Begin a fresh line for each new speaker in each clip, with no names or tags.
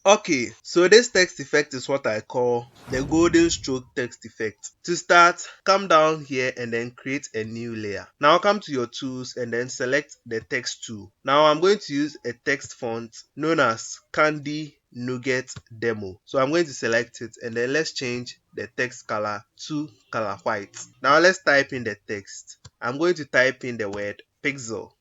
Okay, so this text effect is what I call the golden stroke text effect. To start, come down here and then create a new layer. Now come to your tools and then select the text tool. Now I'm going to use a text font known as Candy Nougat Demo. So I'm going to select it and then let's change the text color to color white. Now let's type in the text. I'm going to type in the word pixel.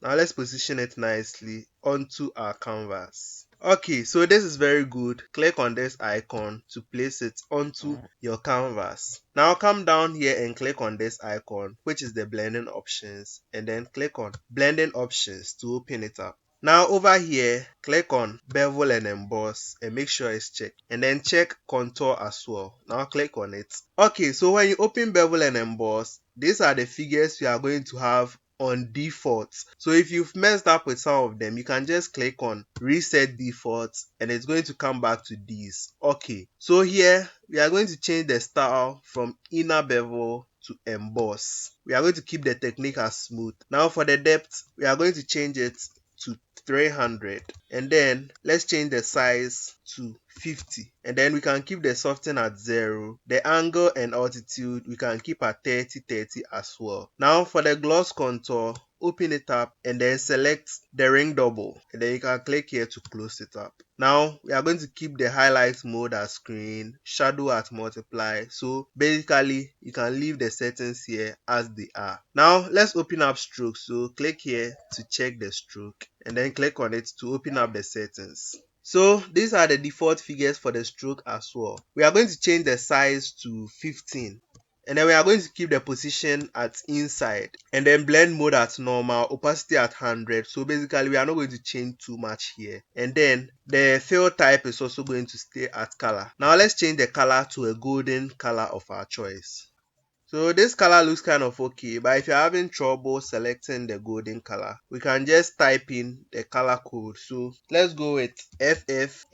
Now let's position it nicely onto our canvas. Okay, so this is very good. Click on this icon to place it onto your canvas. Now come down here and click on this icon, which is the blending options, and then click on blending options to open it up. Now over here, click on bevel and emboss and make sure it's checked, and then check contour as well. Now click on it. Okay, so when you open bevel and emboss, these are the figures we are going to have on default. So if you've messed up with some of them, you can just click on reset defaults and it's going to come back to these. Okay, so here we are going to change the style from inner bevel to emboss. We are going to keep the technique as smooth. Now for the depth, we are going to change it to 300, and then let's change the size to 50, and then we can keep the soften at 0. The angle and altitude we can keep at 30 as well. Now for the gloss contour, open it up and then select the ring double, and then you can click here to close it up. Now we are going to keep the highlight mode as screen, shadow at multiply. So basically you can leave the settings here as they are. Now let's open up stroke. So click here to check the stroke and then click on it to open up the settings. So these are the default figures for the stroke as well. We are going to change the size to 15. And then we are going to keep the position at inside, and then blend mode at normal, opacity at 100. So basically we are not going to change too much here. And then the fill type is also going to stay at color. Now let's change the color to a golden color of our choice. So this color looks kind of okay, but if you're having trouble selecting the golden color, we can just type in the color code. So let's go with FFAE00,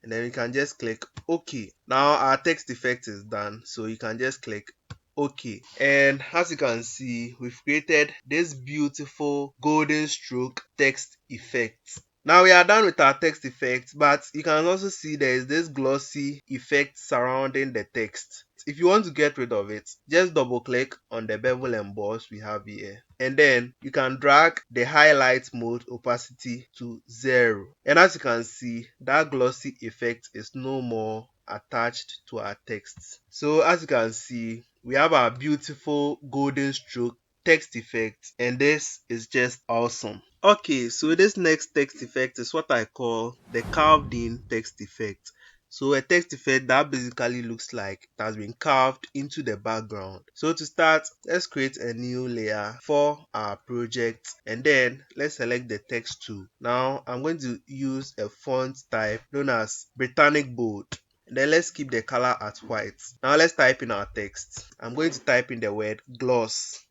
and then we can just click OK. Now our text effect is done, so you can just click OK. And as you can see, we've created this beautiful golden stroke text effect. Now we are done with our text effect, but you can also see there is this glossy effect surrounding the text. If you want to get rid of it, just double click on the bevel emboss we have here, and then you can drag the highlight mode opacity to 0, and as you can see, that glossy effect is no more attached to our text. So as you can see, we have our beautiful golden stroke text effect, and this is just awesome. Okay, so this next text effect is what I call the carved in text effect. So a text effect that basically looks like it has been carved into the background. So to start, let's create a new layer for our project, and then let's select the text tool. Now I'm going to use a font type known as Britannic Bold. And then let's keep the color at white. Now let's type in our text. I'm going to type in the word gloss.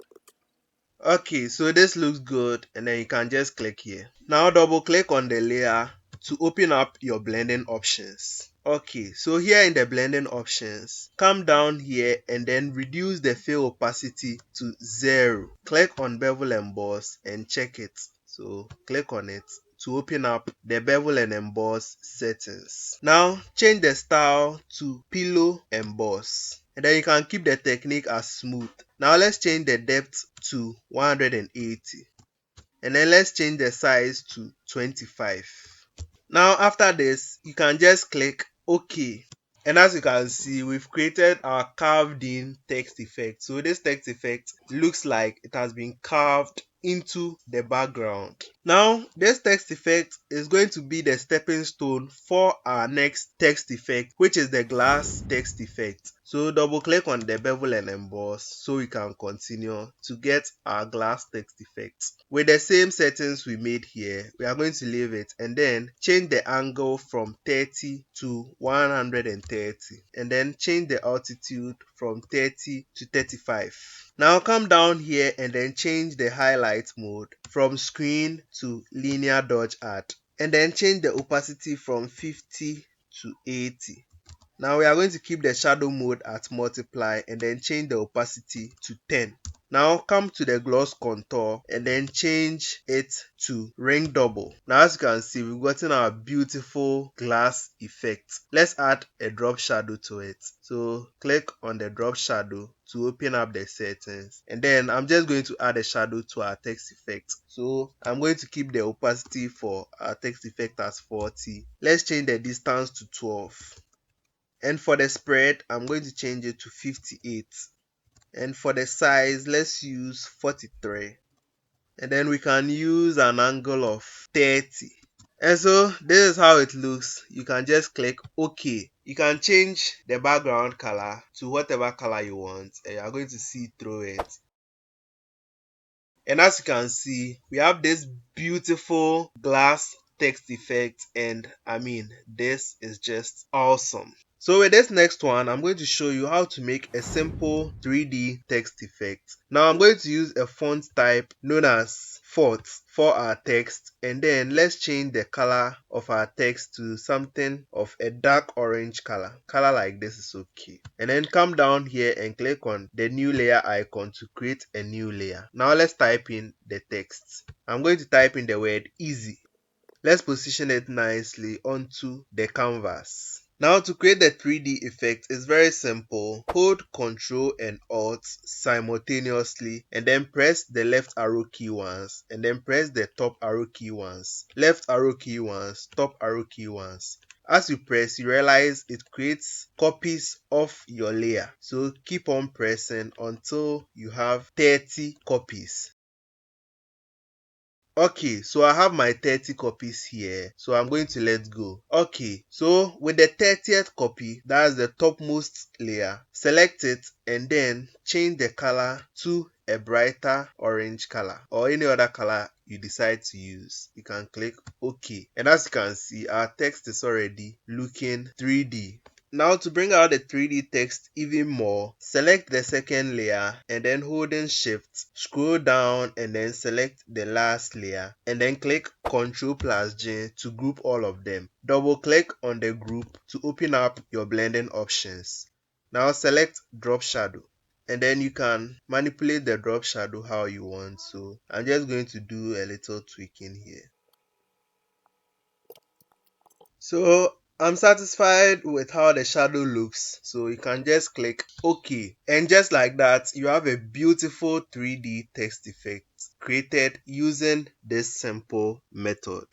Okay, so this looks good, and then you can just click here. Now double click on the layer to open up your blending options. Okay, so here in the blending options, come down here and then reduce the fill opacity to 0. Click on bevel emboss and check it. So click on it to open up the bevel and emboss settings. Now change the style to pillow emboss, and then you can keep the technique as smooth. Now let's change the depth to 180, and then let's change the size to 25. Now after this, you can just click OK. And as you can see, we've created our carved in text effect. So this text effect looks like it has been carved into the background. Now this text effect is going to be the stepping stone for our next text effect, which is the glass text effect. So double click on the bevel and emboss so we can continue to get our glass text effect. With the same settings we made here, we are going to leave it and then change the angle from 30 to 130, and then change the altitude from 30 to 35. Now come down here and then change the highlight mode from screen to linear dodge add, and then change the opacity from 50 to 80. Now we are going to keep the shadow mode at multiply and then change the opacity to 10. Now come to the gloss contour and then change it to ring double. Now as you can see, we've gotten our beautiful glass effect. Let's add a drop shadow to it. So click on the drop shadow to open up the settings, and then I'm just going to add a shadow to our text effect. So I'm going to keep the opacity for our text effect as 40. Let's change the distance to 12, and for the spread I'm going to change it to 58, and for the size let's use 43, and then we can use an angle of 30. And so this is how it looks. You can just click OK. You can change the background color to whatever color you want, and you are going to see through it. And as you can see, we have this beautiful glass text effect, and I mean, this is just awesome. So with this next one, I'm going to show you how to make a simple 3D text effect. Now I'm going to use a font type known as font for our text, and then let's change the color of our text to something of a dark orange color. Color like this is okay. And then come down here and click on the new layer icon to create a new layer. Now let's type in the text. I'm going to type in the word easy. Let's position it nicely onto the canvas. Now to create the 3D effect is very simple. Hold Ctrl and Alt simultaneously, and then press the left arrow key once, and then press the top arrow key once, left arrow key once, top arrow key once. As you press, you realize it creates copies of your layer. So keep on pressing until you have 30 copies. Okay, so I have my 30 copies here, so I'm going to let go. Okay, so with the 30th copy, that's the topmost layer, select it and then change the color to a brighter orange color or any other color you decide to use. You can click OK, and as you can see, our text is already looking 3D. Now to bring out the 3D text even more, select the second layer and then holding shift, scroll down and then select the last layer, and then click Ctrl+J to group all of them. Double click on the group to open up your blending options. Now select drop shadow, and then you can manipulate the drop shadow how you want. So I'm just going to do a little tweaking here. So I'm satisfied with how the shadow looks, so you can just click OK, and just like that you have a beautiful 3D text effect created using this simple method.